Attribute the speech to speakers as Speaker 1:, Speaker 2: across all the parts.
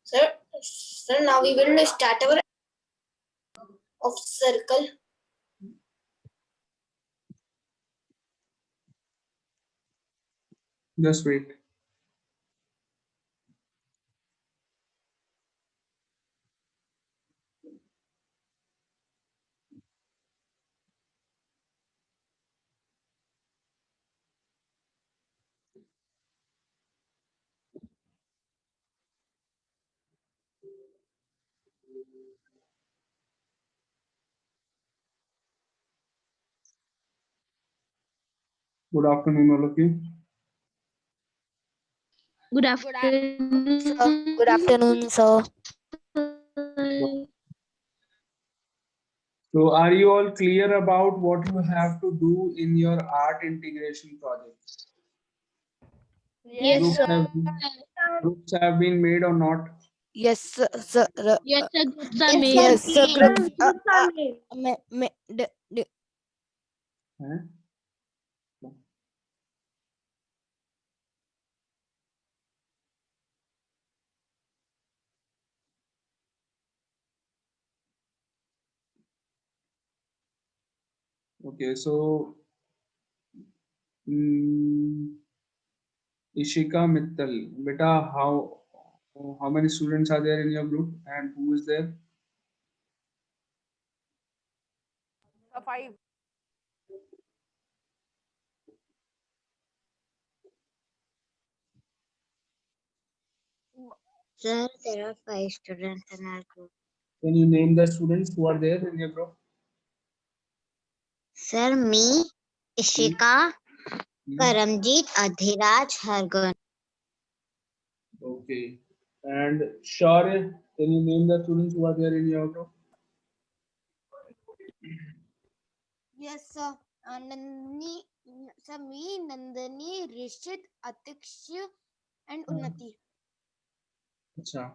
Speaker 1: Sir, now we will start our of circle.
Speaker 2: Just wait. Good afternoon, all of you.
Speaker 3: Good afternoon.
Speaker 1: Good afternoon, sir.
Speaker 2: So, are you all clear about what you have to do in your art integration project?
Speaker 3: Yes,
Speaker 2: Groups
Speaker 3: sir.
Speaker 2: groups have been made or not?
Speaker 1: Yes, sir.
Speaker 3: Yes, sir. Groups are made.
Speaker 1: Yes, sir. Groups.
Speaker 3: made.
Speaker 2: Huh? Okay, so Ishika Mittal, beta, how many students are there in your group and who is there?
Speaker 4: 5.
Speaker 5: Sir, there are 5 students in our group.
Speaker 2: Can you name the students who are there in your group?
Speaker 5: Sir, me, Ishika,
Speaker 2: Hmm.
Speaker 5: Karamjeet, Adhiraj, Hargun.
Speaker 2: Okay. And Shaurya, can you name the students who are there in your group?
Speaker 6: Yes, sir. Nandini, sir, me, Nandini, Rishit, Atiksha, and Unnati.
Speaker 2: Acha.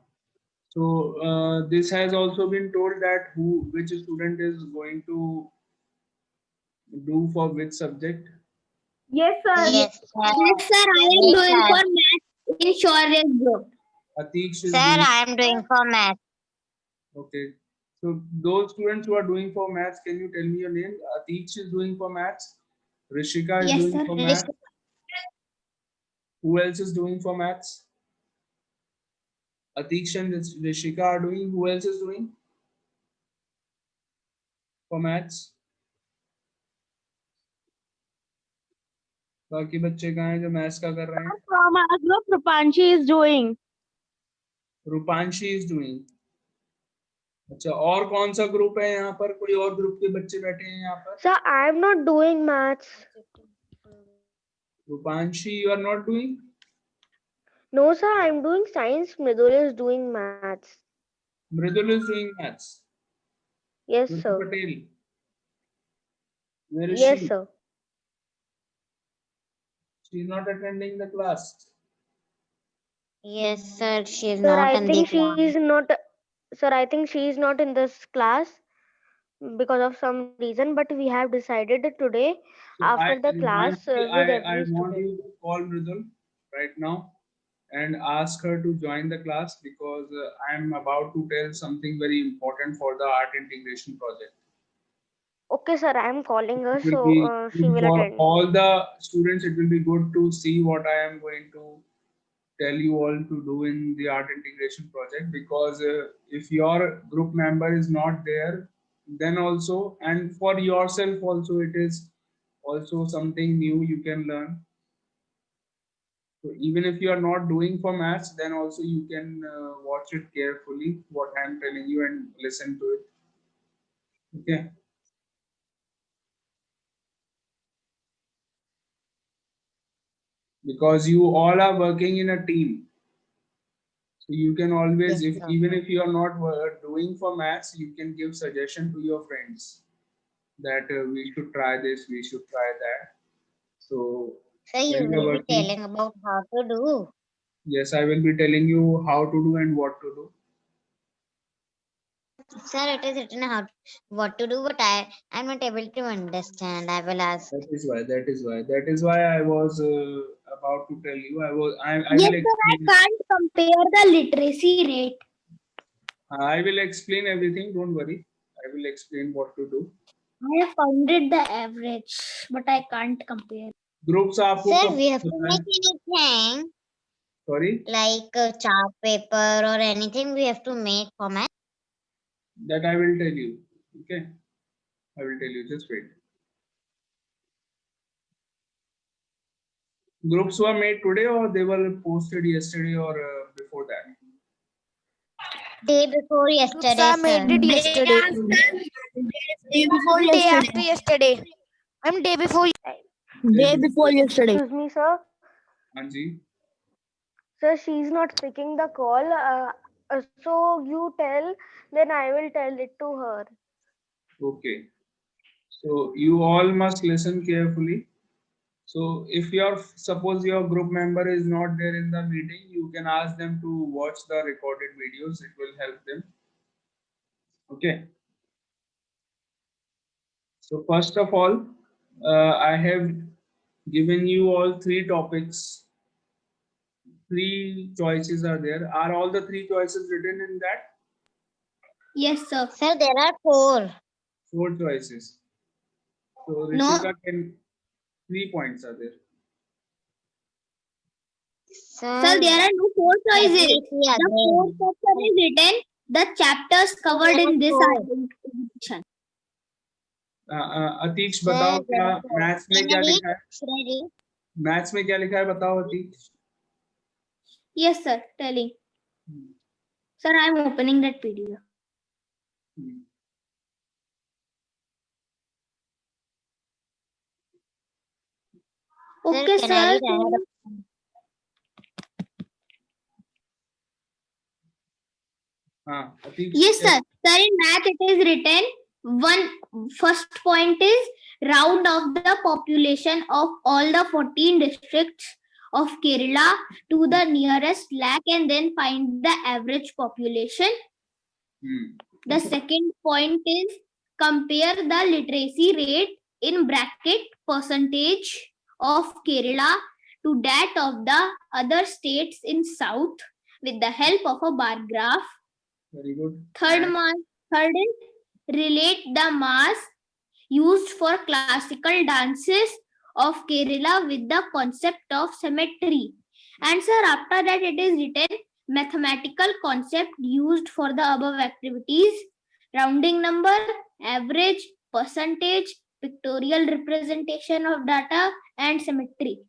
Speaker 2: So this has also been told that which student is going to do for which subject.
Speaker 3: Yes, sir.
Speaker 5: Yes, sir.
Speaker 6: Yes, sir. I am
Speaker 5: Yes,
Speaker 6: doing
Speaker 5: sir.
Speaker 6: for math in Shaurya's group.
Speaker 2: Atiksh is
Speaker 5: Sir,
Speaker 2: doing.
Speaker 5: I am doing for math.
Speaker 2: Okay. So those students who are doing for maths, can you tell me your name? Atiksh is doing for maths. Rishika is
Speaker 6: Yes,
Speaker 2: doing
Speaker 6: sir.
Speaker 2: for maths. Who else is doing for maths? Atiksh and Rishika are doing. Who else is doing for maths? बाकी बच्चे कहाँ हैं जो maths का कर रहे हैं?
Speaker 3: From our group, Rupanshi is doing.
Speaker 2: Rupanshi is doing. अच्छा, और कौन सा ग्रुप है यहाँ पर? कोई और ग्रुप के बच्चे बैठे हैं यहाँ पर?
Speaker 3: Sir, I am not doing maths.
Speaker 2: Rupanshi, you are not doing?
Speaker 3: No, sir, I am doing science. Mridul is doing maths.
Speaker 2: Mridul is doing maths.
Speaker 3: Yes,
Speaker 2: Mridul
Speaker 3: sir.
Speaker 2: Patel. Where is
Speaker 3: Yes,
Speaker 2: she?
Speaker 3: sir.
Speaker 2: She is not attending the class.
Speaker 5: Yes, sir. She is
Speaker 3: Sir,
Speaker 5: not
Speaker 3: I
Speaker 5: in the
Speaker 3: think she
Speaker 5: class.
Speaker 3: is not. Sir, I think she is not in this class because of some reason. But we have decided that today,
Speaker 2: So
Speaker 3: after the class,
Speaker 2: Rupanshi,
Speaker 3: with
Speaker 2: I
Speaker 3: every
Speaker 2: want
Speaker 3: student.
Speaker 2: you to call Mridul right now and ask her to join the class because I am about to tell something very important for the art integration project.
Speaker 3: Okay, sir, I am calling her,
Speaker 2: It will
Speaker 3: so
Speaker 2: be
Speaker 3: she
Speaker 2: good
Speaker 3: will
Speaker 2: for
Speaker 3: attend.
Speaker 2: all the students. It will be good to see what I am going to tell you all to do in the art integration project because if your group member is not there, then also, and for yourself also, it is also something new you can learn. So even if you are not doing for maths, then also you can watch it carefully what I am telling you and listen to it. Okay. Because you all are working in a team. So you can always,
Speaker 5: Yes,
Speaker 2: if
Speaker 5: sir.
Speaker 2: even if you are not doing for maths, you can give suggestion to your friends that we should try this, we should try that. So
Speaker 5: Sir, you
Speaker 2: when you are
Speaker 5: will be
Speaker 2: working,
Speaker 5: telling about how to do.
Speaker 2: yes, I will be telling you how to do and what to do.
Speaker 5: Sir, it is written how what to do, but I'm not able to understand. I will ask.
Speaker 2: That is why I was about to tell you. I
Speaker 6: Yes,
Speaker 2: will
Speaker 6: sir, I
Speaker 2: explain.
Speaker 6: can't compare the literacy rate.
Speaker 2: I will explain everything. Don't worry. I will explain what to do.
Speaker 6: I have counted the average, but I can't compare.
Speaker 2: Groups आपको
Speaker 5: Sir,
Speaker 2: कब
Speaker 5: we have to
Speaker 2: पता है?
Speaker 5: make anything
Speaker 2: Sorry,
Speaker 5: like chart paper or anything. We have to make format.
Speaker 2: that I will tell you. Okay, I will tell you. Just wait. Groups were made today, or they were posted yesterday, or before that.
Speaker 5: Day before yesterday,
Speaker 4: I
Speaker 5: sir.
Speaker 4: made it yesterday.
Speaker 6: Day before
Speaker 4: Day after yesterday. I'm day before.
Speaker 6: Day before yesterday.
Speaker 3: Excuse me, sir.
Speaker 2: हाँ जी.
Speaker 3: Sir, she's not picking the call. So you tell, then I will tell it to her.
Speaker 2: Okay. So you all must listen carefully. So if suppose your group member is not there in the meeting, you can ask them to watch the recorded videos. It will help them. Okay. So first of all, I have given you all 3 topics. 3 choices are there. Are all the 3 choices written in that?
Speaker 6: Yes, sir.
Speaker 5: Sir, there are 4.
Speaker 2: 4 choices. So
Speaker 6: No.
Speaker 2: Rishika can 3 points are there.
Speaker 6: Sir, there are no 4 choices.
Speaker 5: let me see
Speaker 6: The
Speaker 5: again.
Speaker 6: 4th option is written. The chapters covered
Speaker 5: there
Speaker 6: in
Speaker 5: are
Speaker 6: this
Speaker 5: 4.
Speaker 6: identification.
Speaker 2: Atish
Speaker 5: Sir,
Speaker 2: बताओ
Speaker 5: there
Speaker 2: क्या
Speaker 5: are 4.
Speaker 2: Maths में
Speaker 5: Can
Speaker 2: क्या
Speaker 5: I read?
Speaker 2: लिखा है?
Speaker 5: Should I read?
Speaker 2: Maths में क्या लिखा है बताओ Atish.
Speaker 6: Yes, sir. Telling. Sir, I am opening that PDF. Okay,
Speaker 5: Sir, can I
Speaker 6: sir.
Speaker 5: read? I had a-
Speaker 2: हाँ Atish.
Speaker 6: Yes, sir. Sir, in math it is written. First point is round off the population of all the 14 districts of Kerala to the nearest lakh and then find the average population. The second point is compare the literacy rate in bracket percentage of Kerala to that of the other states in south with the help of a bar graph.
Speaker 2: Very good.
Speaker 6: Third is relate the mass used for classical dances of Kerala with the concept of symmetry. And sir, after that it is written mathematical concept used for the above activities, rounding number, average, percentage, pictorial representation of data, and symmetry.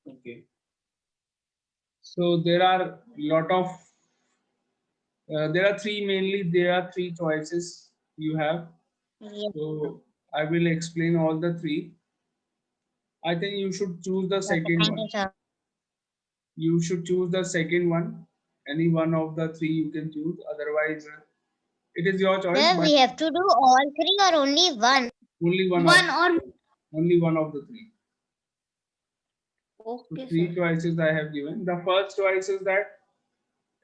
Speaker 2: Okay. So there are lot of there are 3 mainly. There are 3 choices you have.
Speaker 5: Yes.
Speaker 2: So I will explain all the 3. I think you should choose the second
Speaker 5: Thank
Speaker 2: one.
Speaker 5: you, sir.
Speaker 2: You should choose the second one. Any one of the 3 you can choose. Otherwise, it is your choice.
Speaker 5: Sir,
Speaker 2: But
Speaker 5: we have to do all 3 or only one?
Speaker 2: only one of the 3. So
Speaker 6: Okay,
Speaker 2: 3
Speaker 6: sir.
Speaker 2: choices I have given. The first choice is that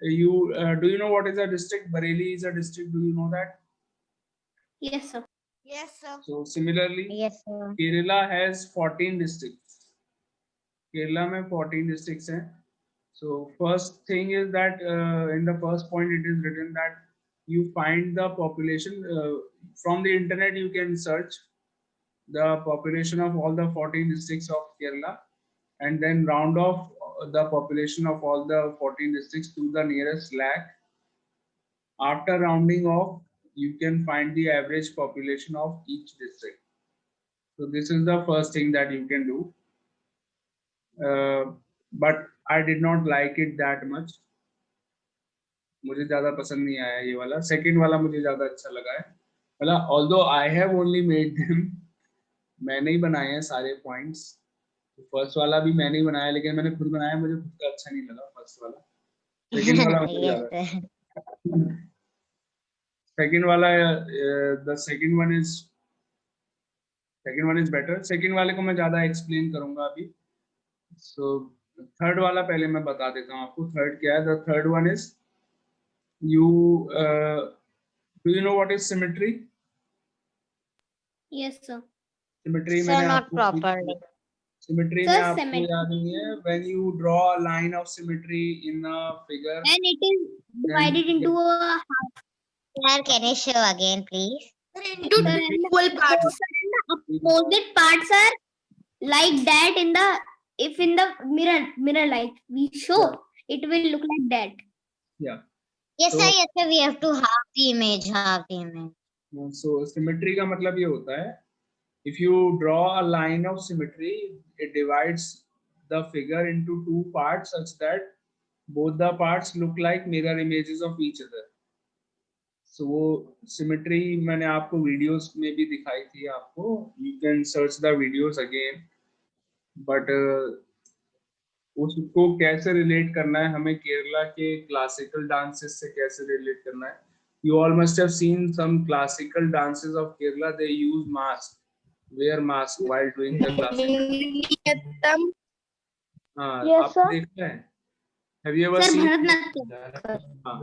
Speaker 2: you do you know what is a district? Bareilly is a district. Do you know that?
Speaker 6: Yes, sir.
Speaker 4: Yes, sir.
Speaker 2: So similarly,
Speaker 5: Yes, sir.
Speaker 2: Kerala has 14 districts. Kerala में 14 districts हैं. So first thing is that in the first point it is written that you find the population from the internet. You can search the population of all the 14 districts of Kerala and then round off the population of all the 14 districts to the nearest lakh. After rounding off, you can find the average population of each district. So this is the first thing that you can do. But I did not like it that much. मुझे ज़्यादा पसंद नहीं आया ये वाला. Second वाला मुझे ज़्यादा अच्छा लगा है. मतलब although I have only made them, मैंने ही बनाए हैं सारे points. फर्स्ट वाला भी मैंने ही बनाया लेकिन मैंने खुद बनाया. मुझे खुद का अच्छा नहीं लगा फर्स्ट वाला. सेकंड वाला मुझे
Speaker 5: Yes,
Speaker 2: ज़्यादा.
Speaker 5: sir.
Speaker 2: Second वाला the second one is better. Second वाले को मैं ज़्यादा explain करूँगा अभी. So third वाला पहले मैं बता देता हूँ आपको. Third क्या है? The third one is you Do you know what is symmetry?
Speaker 6: Yes, sir.
Speaker 2: Symmetry
Speaker 5: Sir,
Speaker 2: मैंने
Speaker 5: not
Speaker 2: आपको
Speaker 5: properly.
Speaker 2: symmetry
Speaker 6: Sir,
Speaker 2: में आपको
Speaker 6: symmetry.
Speaker 2: याद नहीं है, when you draw a line of symmetry in a figure,
Speaker 6: And it is divided into a half.
Speaker 5: Sir, can you show again, please?
Speaker 1: Into
Speaker 6: Sir,
Speaker 2: symmetry
Speaker 6: and the opposite parts are like that in the, if in the mirror light we show, it will look like that.
Speaker 2: yeah.
Speaker 5: Yes,
Speaker 2: So-
Speaker 5: sir. Yes, sir. We have to half the image. Half the image.
Speaker 2: So symmetry का मतलब ये होता है, if you draw a line of symmetry, it divides the figure into two parts such that both the parts look like mirror images of each other. So वो symmetry मैंने आपको videos में भी दिखाई थी आपको. You can search the videos again. But उसको कैसे रिलेट करना है, हमें केरला के क्लासिकल डांसेस से कैसे रिलेट करना है. You all must have seen some classical dances of Kerala. They use mask, wear mask while doing the classical. हाँ,
Speaker 3: Yes,
Speaker 2: आपने
Speaker 3: sir.
Speaker 2: देखा है? Have you ever
Speaker 6: Sir,
Speaker 2: seen?
Speaker 6: Bharatnatyam.
Speaker 2: हाँ.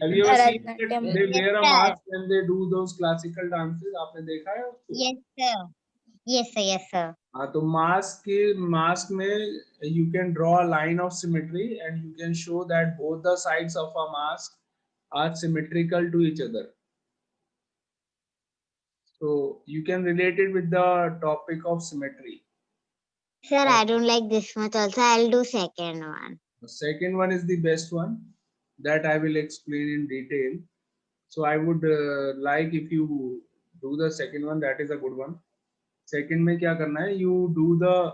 Speaker 2: Have you ever seen that
Speaker 4: Bharatnatyam.
Speaker 2: they wear a
Speaker 5: Yes, sir.
Speaker 2: mask when they do those classical dances? आपने देखा है उसको?
Speaker 5: Yes, sir. Yes, sir. Yes, sir.
Speaker 2: हाँ, तो mask में you can draw a line of symmetry and you can show that both the sides of a mask are symmetrical to each other. So you can relate it with the topic of symmetry.
Speaker 5: Sir, I don't like this much. Also, I'll do second one.
Speaker 2: The second one is the best one that I will explain in detail. So I would like if you do the second one, that is a good one. Second में क्या करना है? You do the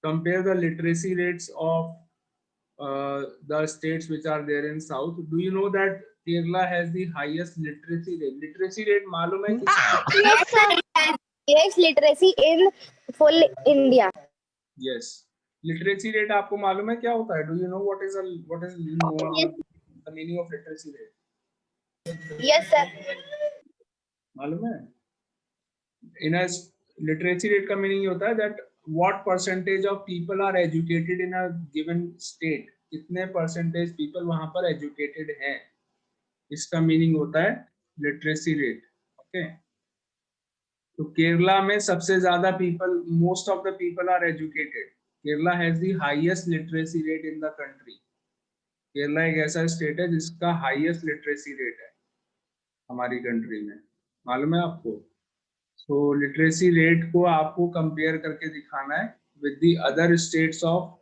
Speaker 2: compare the literacy rates of the states which are there in south. Do you know that Kerala has the highest literacy rate? Literacy rate मालूम है कितना?
Speaker 3: Yes, sir. Yes, literacy in full India.
Speaker 2: Yes. Literacy rate आपको मालूम है क्या होता है? Do you know what is the meaning of literacy rate?
Speaker 3: Yes, sir.
Speaker 2: मालूम है? In a literacy rate का meaning ये होता है that what percentage of people are educated in a given state. कितने percentage people वहाँ पर educated हैं? इसका meaning होता है literacy rate. Okay. तो केरला में सबसे ज्यादा people, most of the people are educated. Kerala has the highest literacy rate in the country. Kerala एक ऐसा स्टेट है जिसका हाईएस्ट लिटरेसी रेट है हमारी कंट्री में, मालूम है आपको? सो लिटरेसी रेट को आपको कंपेयर करके दिखाना है with the other states of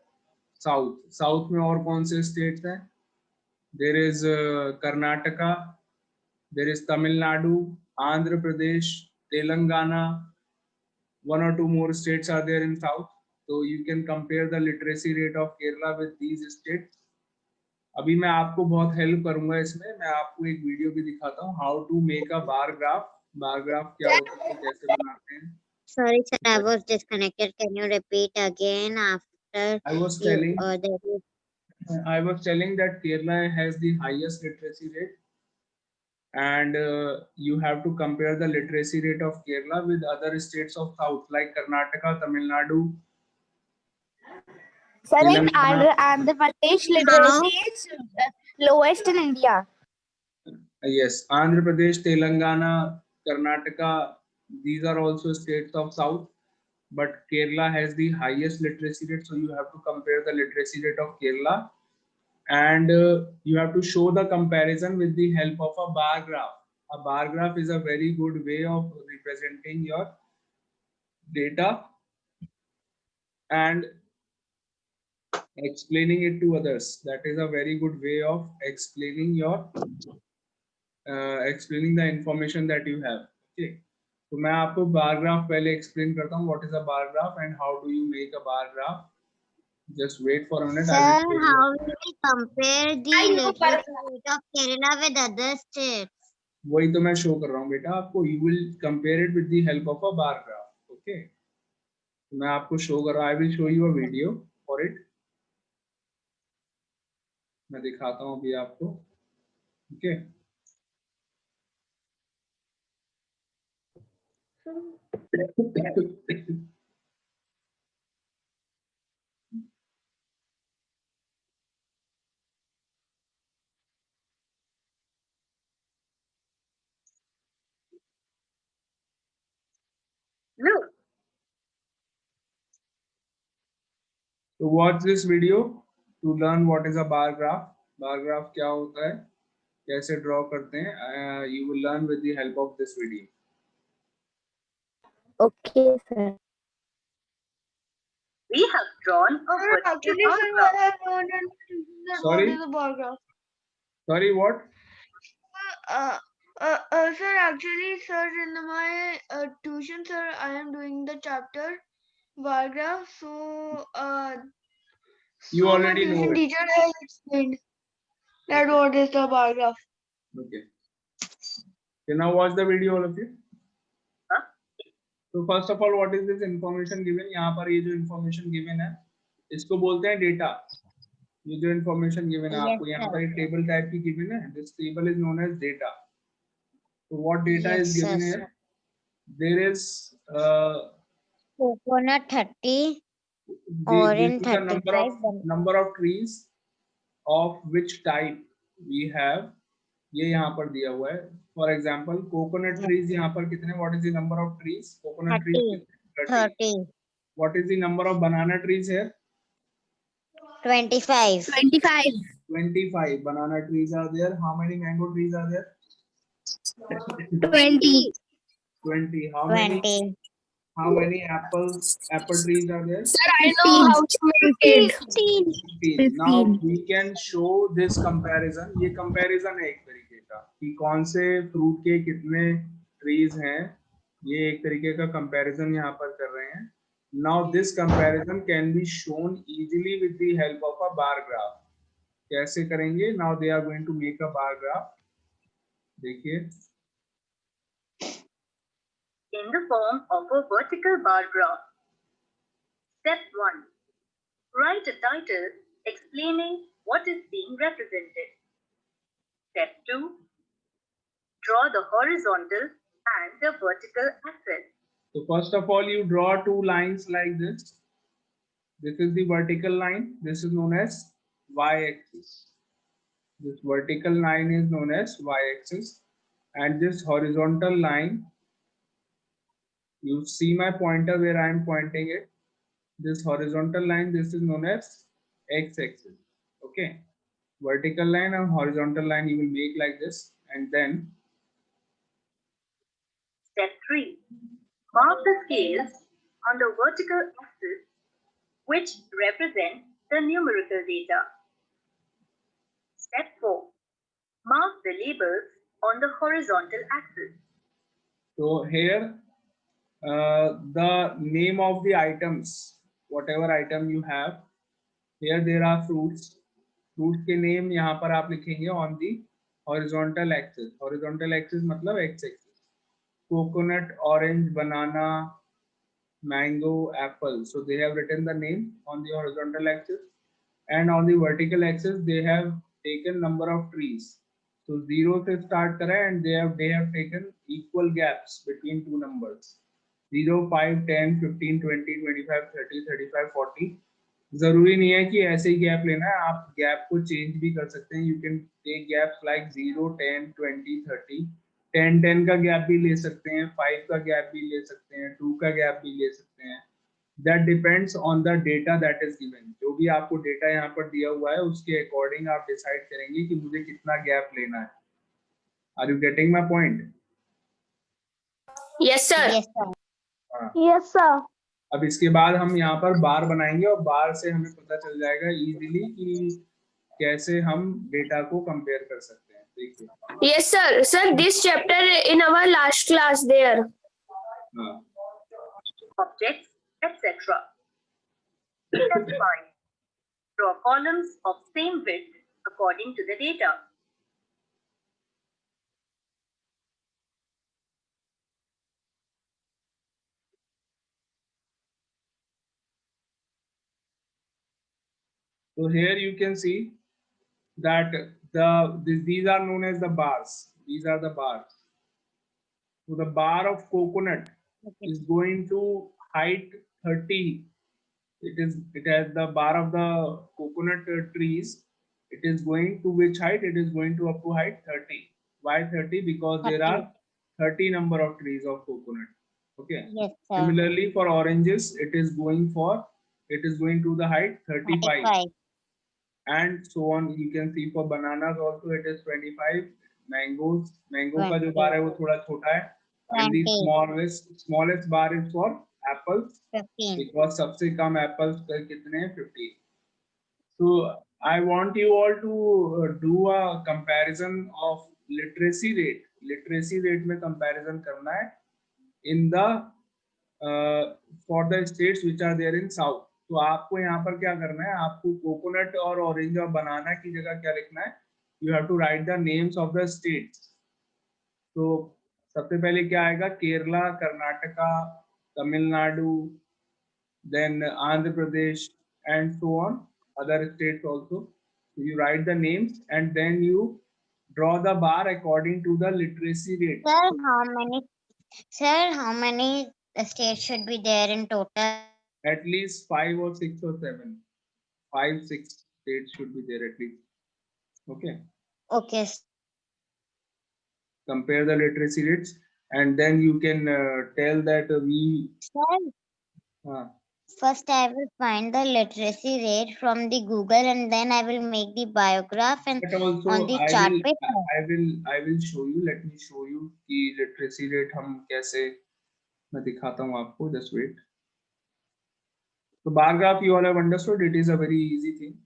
Speaker 2: south. South में और कौन से स्टेट्स हैं? There is Karnataka, there is Tamil Nadu, Andhra Pradesh, Telangana. One or two more states are there in south. So you can compare the literacy rate of Kerala with these states. अभी मैं आपको बहुत help करूंगा इसमें. मैं आपको एक वीडियो भी दिखाता हूँ, how to make a bar graph. Bar graph क्या होता है, कैसे बनाते हैं?
Speaker 5: Sorry, sir. I was disconnected. Can you repeat again after
Speaker 2: I was
Speaker 5: you?
Speaker 2: telling
Speaker 5: That is,
Speaker 2: that Kerala has the highest literacy rate, and you have to compare the literacy rate of Kerala with other states of south like Karnataka, Tamil Nadu.
Speaker 3: Sir, in
Speaker 2: Telangana.
Speaker 3: Andhra Pradesh, literacy is lowest in India.
Speaker 2: Yes, Andhra Pradesh, Telangana, Karnataka, these are also states of south, but Kerala has the highest literacy rate, so you have to compare the literacy rate of Kerala, and you have to show the comparison with the help of a bar graph. A bar graph is a very good way of representing your data and explaining it to others. That is a very good way of explaining explaining the information that you have. Okay, तो मैं आपको bar graph पहले explain करता हूँ. What is a bar graph and how do you make a bar graph? Just wait for a minute.
Speaker 5: sir,
Speaker 2: I will
Speaker 5: how will we compare the
Speaker 1: I know,
Speaker 5: literacy rate of Kerala with other states?
Speaker 2: वही तो मैं show कर रहा हूँ बेटा आपको. You will compare it with the help of a bar graph. Okay, तो मैं आपको शो कर रहा हूँ. I will show you a video for it. मैं दिखाता हूँ अभी आपको. Okay. So watch this video to learn what is a bar graph. Bar graph क्या होता है, कैसे draw करते हैं. You will learn with the help of this video.
Speaker 3: Okay, sir.
Speaker 7: We have drawn a vertical bar graph.
Speaker 2: Sorry?
Speaker 3: What is a bar graph?
Speaker 2: Sorry, what?
Speaker 3: Sir, actually, sir, in my tuition, sir, I am doing the chapter bar graph. So,
Speaker 2: You
Speaker 3: my
Speaker 2: already know
Speaker 3: tuition
Speaker 2: it.
Speaker 3: teacher has explained that what is the bar graph.
Speaker 2: Okay. Okay, now watch the video, all of you.
Speaker 7: Huh?
Speaker 2: So first of all, what is this information given? यहाँ पर ये जो information given है, इसको बोलते हैं data. ये जो information given है,
Speaker 5: Yes,
Speaker 2: आपको यहाँ
Speaker 5: sir.
Speaker 2: पर एक table type की given है. This table is known as data. So what data is
Speaker 5: Yes,
Speaker 2: given
Speaker 5: sir.
Speaker 2: here? There is
Speaker 5: Coconut 30,
Speaker 2: this
Speaker 5: orange
Speaker 2: is the
Speaker 5: 35.
Speaker 2: number of trees of which type we have. ये यहाँ पर दिया हुआ है. For example, coconut trees यहाँ पर कितने? What is the number of trees? Coconut trees
Speaker 5: 30.
Speaker 2: What is the number of banana trees here?
Speaker 5: 25.
Speaker 2: 25 banana trees are there. How many mango trees are there?
Speaker 6: 20.
Speaker 2: 20. How
Speaker 5: 20.
Speaker 2: many apple trees are there?
Speaker 6: I know how to make it.
Speaker 2: 15. Now we can show this comparison. ये comparison है एक तरीके का कि कौन से fruit के कितने trees हैं. ये एक तरीके का comparison यहाँ पर कर रहे हैं. Now this comparison can be shown easily with the help of a bar graph. कैसे करेंगे? Now they are going to make a bar graph. देखिए.
Speaker 7: In the form of a vertical bar graph. Step 1. Write a title explaining what is being represented. Step 2. Draw the horizontal and the vertical axis.
Speaker 2: So first of all, you draw two lines like this. This is the vertical line. This is known as y-axis. This vertical line is known as y-axis, and this horizontal line, you see my pointer where I am pointing it. This horizontal line, this is known as x-axis. Okay, vertical line and horizontal line you will make like this, and then
Speaker 7: Step 3. Mark the scales on the vertical axis which represent the numerical data. Step 4. Mark the labels on the horizontal axis.
Speaker 2: so here the name of the items, whatever item you have, here there are fruits. Fruits के name यहाँ पर आप लिखेंगे on the horizontal axis. Horizontal axis मतलब x-axis. Coconut, orange, banana, mango, apple. So they have written the name on the horizontal axis, and on the vertical axis they have taken number of trees. So 0 से start करा and they have taken equal gaps between two numbers. 0, 5, 10, 15, 20, 25, 30, 35, 40. जरूरी नहीं है कि ऐसे ही gap लेना है, आप गैप को चेंज भी कर सकते हैं. You can take gaps like 0, 10, 20, 30. 10 का गैप भी ले सकते हैं, 5 का गैप भी ले सकते हैं, 2 का गैप भी ले सकते हैं. That depends on the data that is given. जो भी आपको डेटा यहाँ पर दिया हुआ है उसके अकॉर्डिंग आप डिसाइड करेंगे कि मुझे कितना गैप लेना है. Are you getting my point?
Speaker 6: Yes, sir.
Speaker 5: Yes, sir.
Speaker 3: Yes, sir.
Speaker 2: अब इसके बाद हम यहाँ पर बार बनाएंगे और बार से हमें पता चल जाएगा इजीली कि कैसे हम डेटा को कंपेयर कर सकते हैं. देखिए.
Speaker 6: Yes, sir. Sir, this chapter in our last class there.
Speaker 2: हाँ.
Speaker 7: Objects, etc. Step 5. Draw columns of same width according to the data.
Speaker 2: So here you can see that these are known as the bars. These are the bars. So the bar of coconut is going to height 30. It has the bar of the coconut trees. It is going to which height? It is going to up to height 30. Why 30? Because there are 30 number of trees of coconut. Okay.
Speaker 5: Yes, sir.
Speaker 2: Similarly, for oranges, it is going for it is going to the height 35.
Speaker 5: 35.
Speaker 2: And so on. You can see for bananas also it is 25. Mango का जो
Speaker 5: 20.
Speaker 2: bar है वो थोड़ा छोटा है. And the
Speaker 5: 20.
Speaker 2: smallest bar is for apples
Speaker 5: 15.
Speaker 2: because सबसे कम apples का कितने हैं 50. So I want you all to do a comparison of literacy rate. Literacy rate में comparison करना है in the for the states which are there in south. तो आपको यहाँ पर क्या करना है, आपको कोकोनट और ऑरेंज और बनाना की जगह क्या लिखना है, you have to write the names of the states. तो सबसे पहले क्या आएगा, Kerala, Karnataka, Tamil Nadu, then Andhra Pradesh and so on, other states also. So you write the names and then you draw the bar according to the literacy rate.
Speaker 5: Sir, how many states should be there in total?
Speaker 2: At least 5 or 6 or 7. 5, 6 states should be there at least. Okay.
Speaker 5: Okay.
Speaker 2: Compare the literacy rates and then you can tell that we.
Speaker 5: Sir, first I will find the literacy rate from the Google and then I will make the biograph and
Speaker 2: But also
Speaker 5: on the chart paper.
Speaker 2: I will show you. Let me show you कि literacy rate हम कैसे, मैं दिखाता हूँ आपको. Just wait. So bar graph you all have understood. It is a very easy thing.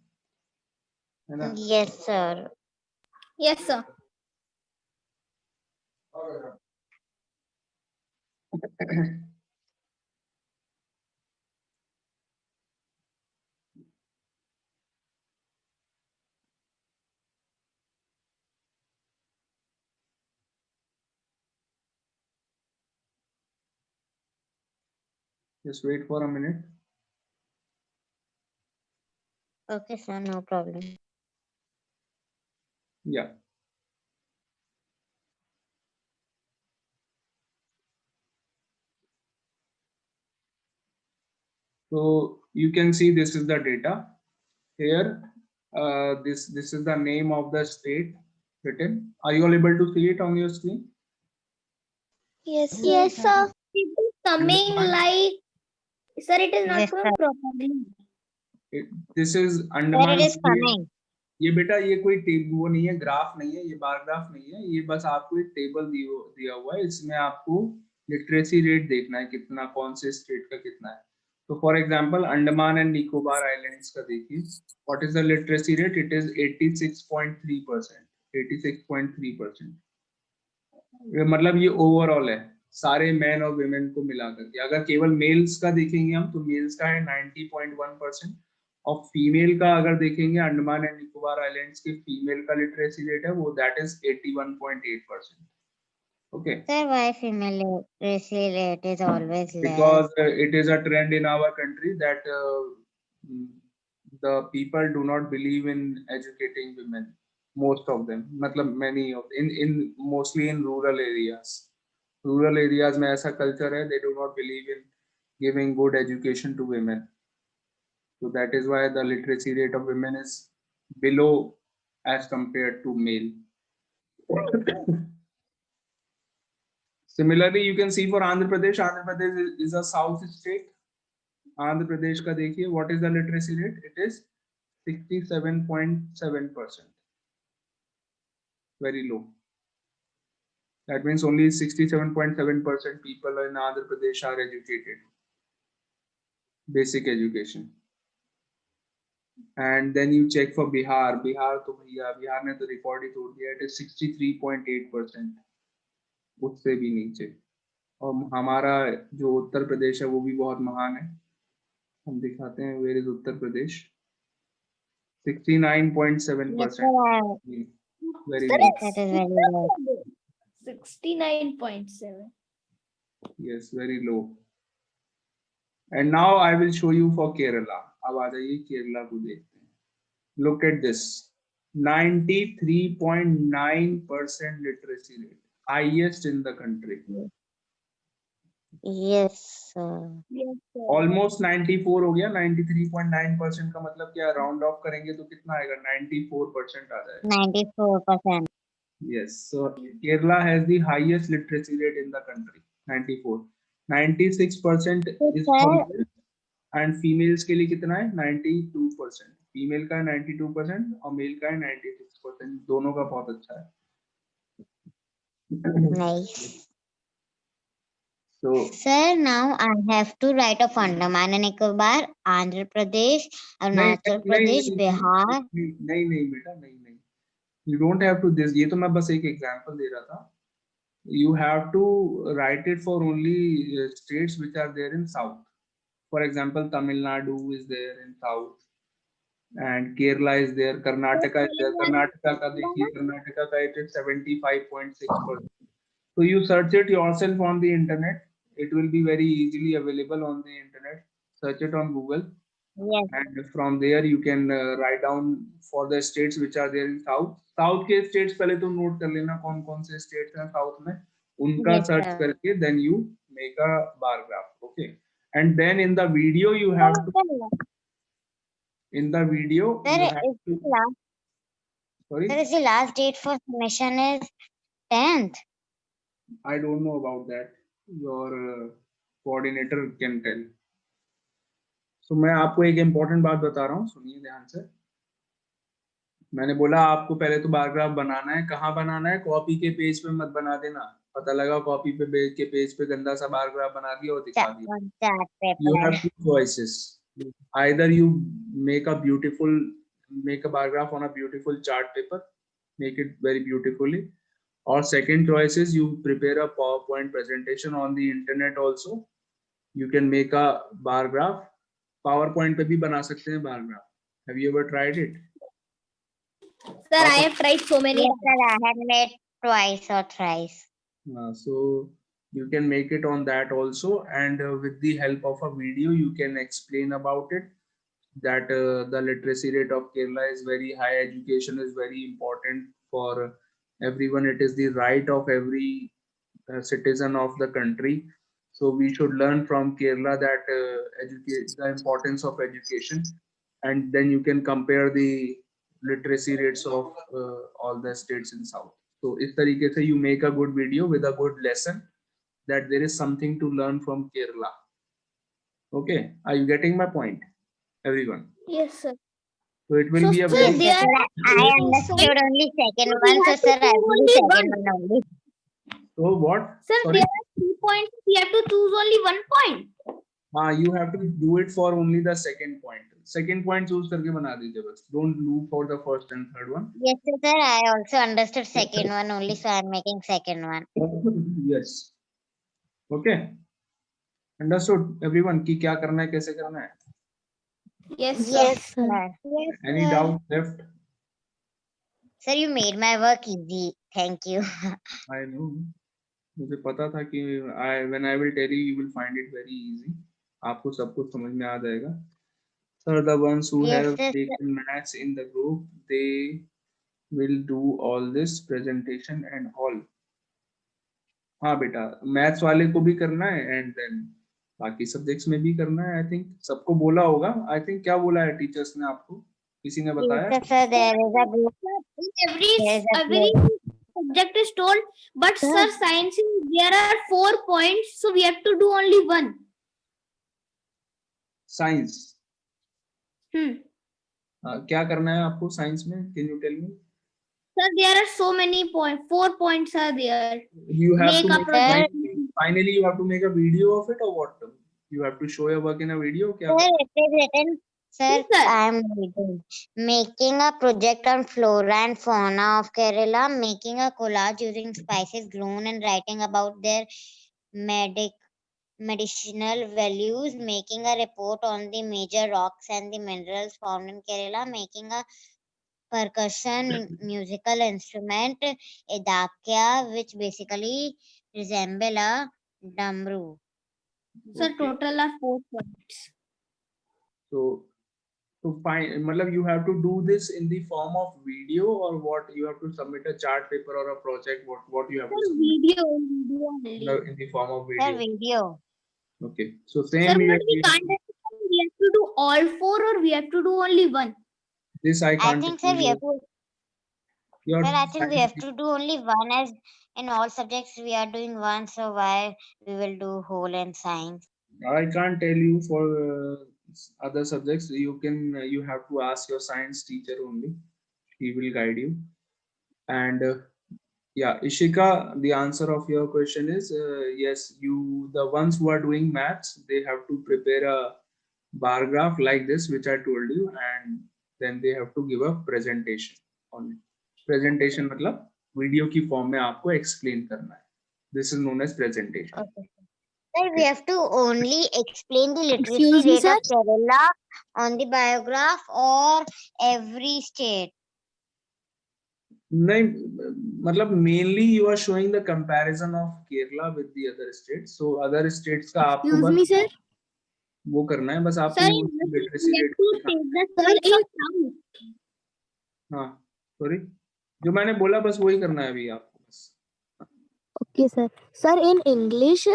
Speaker 2: है ना?
Speaker 5: Yes, sir.
Speaker 6: Yes, sir.
Speaker 2: Just wait for a minute.
Speaker 5: Okay, sir, no problem.
Speaker 2: Yeah. So you can see this is the data here. This is the name of the state written. Are you all able to see it on your screen?
Speaker 3: Yes, sir.
Speaker 6: Yes, sir. It is coming
Speaker 2: Understand?
Speaker 6: like, sir, it is not
Speaker 5: Yes,
Speaker 6: coming
Speaker 5: sir.
Speaker 6: properly.
Speaker 2: This is
Speaker 5: Sir,
Speaker 2: Andaman.
Speaker 5: it is coming.
Speaker 2: ये बेटा ये कोई वो नहीं है, graph नहीं है, ये बार ग्राफ नहीं है, ये बस आपको एक टेबल दिया हुआ है. इसमें आपको लिटरेसी रेट देखना है कितना, कौन से स्टेट का कितना है. तो for example Andaman and Nicobar islands का देखिए, what is the literacy rate, it is 86.3%. 86.3%. मतलब ये ओवरऑल है सारे मैन और वुमेन को मिलाकर के. अगर केवल मेल्स का देखेंगे हम तो मेल्स का है 90.1%. और फीमेल का अगर देखेंगे अंडमान एंड निकोबार आइलैंड्स के फीमेल का लिटरेसी रेट है वो that is 81.8%. Okay.
Speaker 5: Sir, why female literacy rate is always less?
Speaker 2: Because it is a trend in our country that the people do not believe in educating women. Most of them, मतलब many of in mostly in rural areas. Rural areas में ऐसा culture है, they do not believe in giving good education to women. So that is why the literacy rate of women is below as compared to male. Similarly, you can see for Andhra Pradesh. Andhra Pradesh is a south state. Andhra Pradesh का देखिए, what is the literacy rate? It is 67.7%. Very low. That means only 67.7% people in Andhra Pradesh are educated. Basic education. And then you check for Bihar. Bihar तो भैया बिहार ने तो record ही तोड़ दिया. It is 63.8%. उससे भी नीचे. और हमारा जो उत्तर प्रदेश है वो भी बहुत महान है. हम दिखाते हैं where is Uttar Pradesh. 69.7%. Very
Speaker 6: Sir,
Speaker 2: low.
Speaker 5: That is very low.
Speaker 6: 69.7.
Speaker 2: Yes, very low. And now I will show you for Kerala. अब आ जाइए केरला को देखते हैं. Look at this. 93.9% literacy rate. Highest in the country.
Speaker 5: Yes, sir.
Speaker 6: Yes, sir.
Speaker 2: Almost 94 हो गया. 93.9% का मतलब क्या, राउंड ऑफ करेंगे तो कितना आएगा, 94% आ जाएगा.
Speaker 5: 94%.
Speaker 2: Yes, so Kerala has the highest literacy rate in the country. 94. 96% is
Speaker 5: Sir.
Speaker 2: from and females के लिए कितना है 92%, फीमेल का 92% और मेल का है 96%, दोनों का बहुत अच्छा है।
Speaker 5: Nice.
Speaker 2: So
Speaker 5: Sir, now I have to write of Andaman and Nicobar, Andhra Pradesh, Arunachal Pradesh, Bihar.
Speaker 2: नहीं बेटा नहीं, you don't have to this, ये तो मैं बस एक एग्जांपल दे रहा था। You have to write it for only states which are there in south. For example, Tamil Nadu is there in south and Kerala is there, Karnataka is there. Karnataka का देखिए, Karnataka का it is 75.6%. So you search it yourself on the internet. It will be very easily available on the internet. Search it on Google.
Speaker 5: Yes.
Speaker 2: And from there you can write down for the states which are there in south. South के states पहले तो note कर लेना कौन कौन से states हैं south में, उनका
Speaker 5: Yes,
Speaker 2: search
Speaker 5: sir.
Speaker 2: करके then you make a bar graph. Okay. And then in the video you have to, in the video
Speaker 5: Sir,
Speaker 2: you have to, sorry,
Speaker 5: is the last date for submission is 10th.
Speaker 2: I don't know about that. Your coordinator can tell. So मैं आपको एक important बात बता रहा हूँ, सुनिए ध्यान से। मैंने बोला आपको पहले तो बार ग्राफ बनाना है, कहाँ बनाना है, कॉपी के पेज पे मत बना देना। पता लगा कॉपी पे पेज पे गंदा सा बार ग्राफ बना दिया और दिखा दिया।
Speaker 5: On chart paper.
Speaker 2: You have two choices. Either you make a bar graph on a beautiful chart paper, make it very beautifully, or second choice is you prepare a PowerPoint presentation on the internet also. You can make a bar graph. PowerPoint पे भी बना सकते हैं bar graph. Have you ever tried it?
Speaker 6: Sir, I have tried so many.
Speaker 5: Yes, sir, I have made twice or thrice.
Speaker 2: So you can make it on that also, and with the help of a video you can explain about it, that the literacy rate of Kerala is very high, education is very important for everyone, it is the right of every citizen of the country. So we should learn from Kerala that the importance of education, and then you can compare the literacy rates of all the states in south. So इस तरीके से you make a good video with a good lesson that there is something to learn from Kerala. Okay, are you getting my point, everyone?
Speaker 6: Yes, sir.
Speaker 2: So it will
Speaker 6: So,
Speaker 2: be a
Speaker 6: sir,
Speaker 2: very
Speaker 6: there
Speaker 5: I understood only second one, so sir, I will do second one only.
Speaker 2: so what?
Speaker 6: Sir,
Speaker 2: Sorry?
Speaker 6: there are 3 points. We have to choose only 1 point.
Speaker 2: You have to do it for only the second point. Second point choose करके बना दीजिए बस. Don't look for the first and third one.
Speaker 5: Yes, sir, I also understood second one only, so I'm making second one.
Speaker 2: Yes. Okay. Understood, everyone कि क्या करना है, कैसे करना है?
Speaker 6: Yes, sir.
Speaker 5: Yes, sir.
Speaker 2: Any doubt left?
Speaker 5: Sir, you made my work easy. Thank you.
Speaker 2: I know. मुझे पता था कि when I will tell you, you will find it very easy. आपको सब कुछ समझ में आ जाएगा. Sir, the ones who
Speaker 5: Yes,
Speaker 2: have
Speaker 5: sir.
Speaker 2: taken maths in the group, they will do all this presentation and all. हाँ बेटा, maths वाले को भी करना है and then बाकी सब्जेक्ट्स में भी करना है. I think सबको बोला होगा. I think क्या बोला है टीचर्स ने आपको? किसी ने बताया?
Speaker 5: Yes, sir, there is a group. Yes,
Speaker 6: Every subject is told, but sir, science there are 4 points, so we have to do only 1.
Speaker 2: Science.
Speaker 6: Hmm.
Speaker 2: क्या करना है आपको साइंस में? Can you tell me?
Speaker 6: Sir, there are so many points. 4 points are there.
Speaker 2: You have
Speaker 6: Make
Speaker 2: to
Speaker 6: a
Speaker 2: make
Speaker 6: project.
Speaker 2: finally you have to make a video of it or what? You have to show your work in a video. क्या?
Speaker 5: Sir, it is written. Sir,
Speaker 6: Yes, sir.
Speaker 5: I am reading. Making a project on flora and fauna of Kerala, making a collage using spices grown and writing about their medicinal values, making a report on the major rocks and the minerals found in Kerala, making a percussion musical instrument, a dakya, which basically resemble a damru.
Speaker 6: Sir, total are 4 points.
Speaker 2: So find, मतलब you have to do this in the form of video or what? You have to submit a chart paper or a project. What you have to
Speaker 6: Sir,
Speaker 2: submit?
Speaker 6: video only.
Speaker 2: In the form of
Speaker 5: Sir,
Speaker 2: video.
Speaker 5: video.
Speaker 2: Okay. So
Speaker 6: Sir,
Speaker 2: same
Speaker 6: but
Speaker 2: here.
Speaker 6: we can't. We have to do all 4 or we have to do only 1.
Speaker 2: This I
Speaker 5: I
Speaker 2: can't.
Speaker 5: think, sir, we have to.
Speaker 2: Your
Speaker 5: Sir, I think we have to do only 1, as in all subjects we are doing 1. So why we will do whole and science?
Speaker 2: I can't tell you for other subjects you have to ask your science teacher only. He will guide you. And yeah, Ishika, the answer of your question is yes. The ones who are doing maths, they have to prepare a bar graph like this, which I told you, and then they have to give a presentation on it. Presentation मतलब video की form में आपको explain करना है. This is known as presentation.
Speaker 5: Sir, we have to only explain the literacy
Speaker 6: Excuse me,
Speaker 5: rate
Speaker 6: sir?
Speaker 5: of Kerala on the biograph or every state.
Speaker 2: नहीं, मतलब mainly you are showing the comparison of Kerala with the other states. So other states का आपको
Speaker 6: Excuse
Speaker 2: बस
Speaker 6: me, sir?
Speaker 2: वो करना है, बस
Speaker 6: Sir,
Speaker 2: आपको literacy
Speaker 6: we
Speaker 2: rate
Speaker 6: have to take the sir in south.
Speaker 2: हाँ सॉरी, जो मैंने बोला बस वही करना है अभी आपको बस.
Speaker 8: Okay, sir. Sir, in English,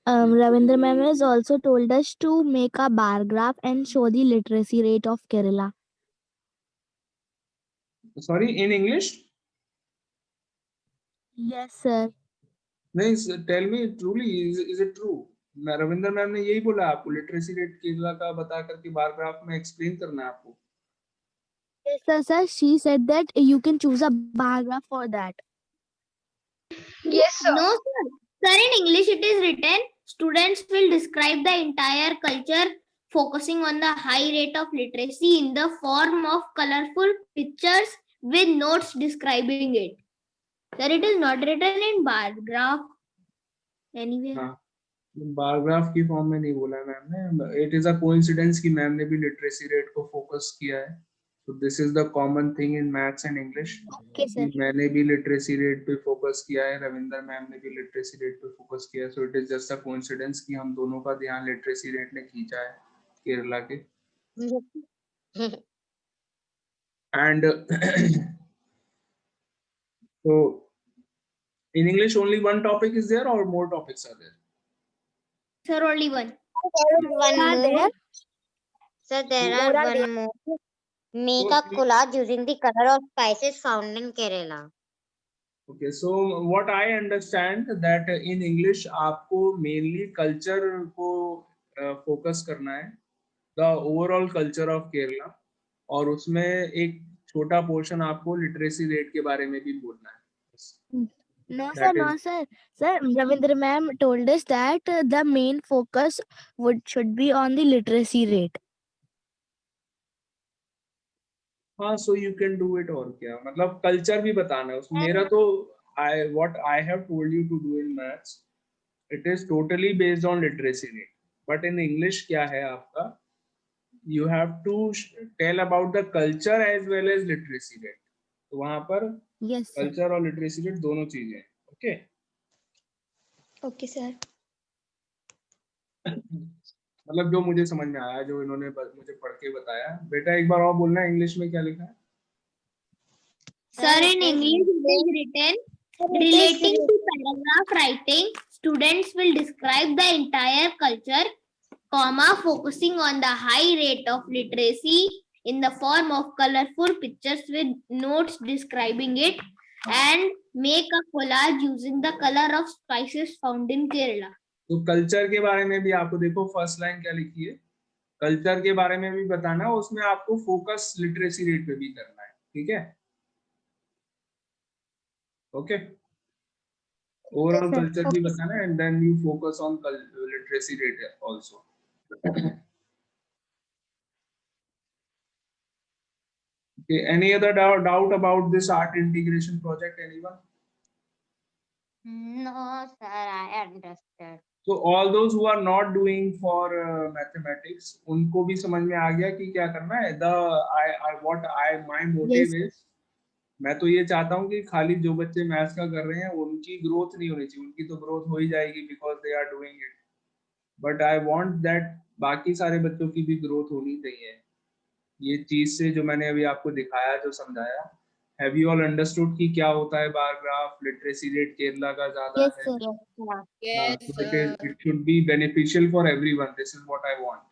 Speaker 8: Ravindra ma'am has also told us to make a bar graph and show the literacy rate of Kerala.
Speaker 2: Sorry, in English
Speaker 8: Yes, sir.
Speaker 2: नहीं, tell me truly, is it true? मैं Ravindra ma'am ने यही बोला आपको, literacy rate Kerala का बता करके bar graph में एक्सप्लेन करना है आपको.
Speaker 8: Yes, sir. She said that you can choose a bar graph for that.
Speaker 1: Yes, sir.
Speaker 6: No, sir. Sir, in English it is written, students will describe the entire culture focusing on the high rate of literacy in the form of colorful pictures with notes describing it. Sir, it is not written in bar graph anywhere.
Speaker 2: हाँ, bar graph की form में नहीं बोला ma'am ने. It is a coincidence कि ma'am ने भी literacy rate को फोकस किया है. So this is the common thing in maths and English.
Speaker 8: Okay, sir.
Speaker 2: मैंने भी लिटरेसी रेट पे फोकस किया है, रविंदर मैम ने भी लिटरेसी रेट पे फोकस किया है. So it is just a coincidence कि हम दोनों का ध्यान लिटरेसी रेट ने खींचा है केरला के. And so in English only one topic is there or more topics are there?
Speaker 6: Sir, only one.
Speaker 5: One
Speaker 8: Are
Speaker 5: more.
Speaker 8: there?
Speaker 5: Sir, there
Speaker 8: More
Speaker 5: are
Speaker 8: are there?
Speaker 5: one more. Make
Speaker 2: So,
Speaker 5: a collage using the color of spices found in Kerala.
Speaker 2: okay, so what I understand that in English आपको mainly culture को focus करना है, the overall culture of Kerala, और उसमें एक छोटा portion आपको literacy rate के बारे में भी बोलना है.
Speaker 8: No, sir.
Speaker 2: That
Speaker 8: No,
Speaker 2: is,
Speaker 8: sir. Sir, Ravindra ma'am told us that the main focus should be on the literacy rate.
Speaker 2: हाँ, so you can do it. और क्या मतलब कल्चर भी बताना है उसमें. मेरा तो what I have told you to do in maths, it is totally based on literacy rate. But in English क्या है आपका, you have to tell about the culture as well as literacy rate. तो वहाँ पर
Speaker 8: Yes, sir.
Speaker 2: Culture और literacy rate दोनों चीजें हैं. Okay,
Speaker 1: Okay, sir.
Speaker 2: मतलब जो मुझे समझ में आया, जो इन्होंने मुझे पढ़ के बताया. बेटा एक बार और बोलना है इंग्लिश में क्या लिखा है.
Speaker 6: Sir, in English it is written, relating to paragraph writing, students will describe the entire culture, comma, focusing on the high rate of literacy in the form of colorful pictures with notes describing it, and make a collage using the color of spices found in Kerala.
Speaker 2: तो culture के बारे में भी आपको देखो, first line क्या लिखी है, कल्चर के बारे में भी बताना है, उसमें आपको फोकस लिटरेसी रेट पे भी करना है. ठीक है, ओके. Overall
Speaker 8: sir.
Speaker 2: कल्चर भी बताना है, and then you focus on literacy rate also. Okay, any other doubt about this art integration project, anyone?
Speaker 5: No, sir, I understood.
Speaker 2: So all those who are not doing for mathematics, उनको भी समझ में आ गया कि क्या करना है. My motive
Speaker 8: Yes.
Speaker 2: is, मैं तो ये चाहता हूँ कि खाली जो बच्चे मैथ्स का कर रहे हैं उनकी ग्रोथ नहीं होनी चाहिए. उनकी तो ग्रोथ हो ही जाएगी because they are doing it, but I want that बाकी सारे बच्चों की भी ग्रोथ होनी चाहिए. ये चीज से जो मैंने अभी आपको दिखाया, जो समझाया, हैव यू ऑल अंडरस्टूड कि क्या होता है bar graph. Literacy rate Kerala का ज्यादा
Speaker 8: Yes,
Speaker 2: है.
Speaker 8: sir.
Speaker 2: So it should be beneficial for everyone. This is what I want.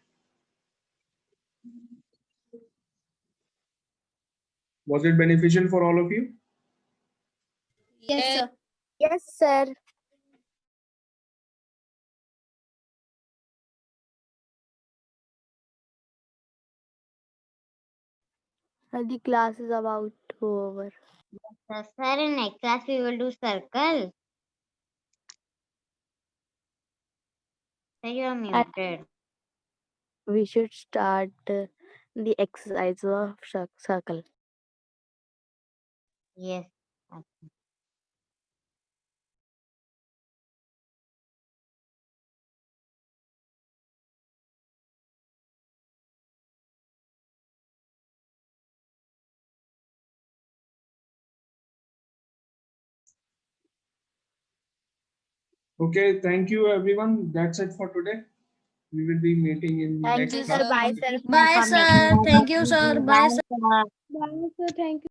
Speaker 2: Was it beneficial for all of you?
Speaker 6: Yes, sir.
Speaker 8: Yes, sir. The class is about to over.
Speaker 5: Sir, in next class we will do circle. Sir, you are muted.
Speaker 8: We should start the exercise of circle.
Speaker 5: Yes.
Speaker 2: Okay, thank you everyone. That's it for today. We will be meeting in
Speaker 3: Thank
Speaker 2: next
Speaker 3: you,
Speaker 2: class.
Speaker 3: sir. Bye, sir.
Speaker 6: Bye, sir. Thank you, sir. Bye, sir.
Speaker 5: Bye, sir.
Speaker 3: Bye, sir. Thank you.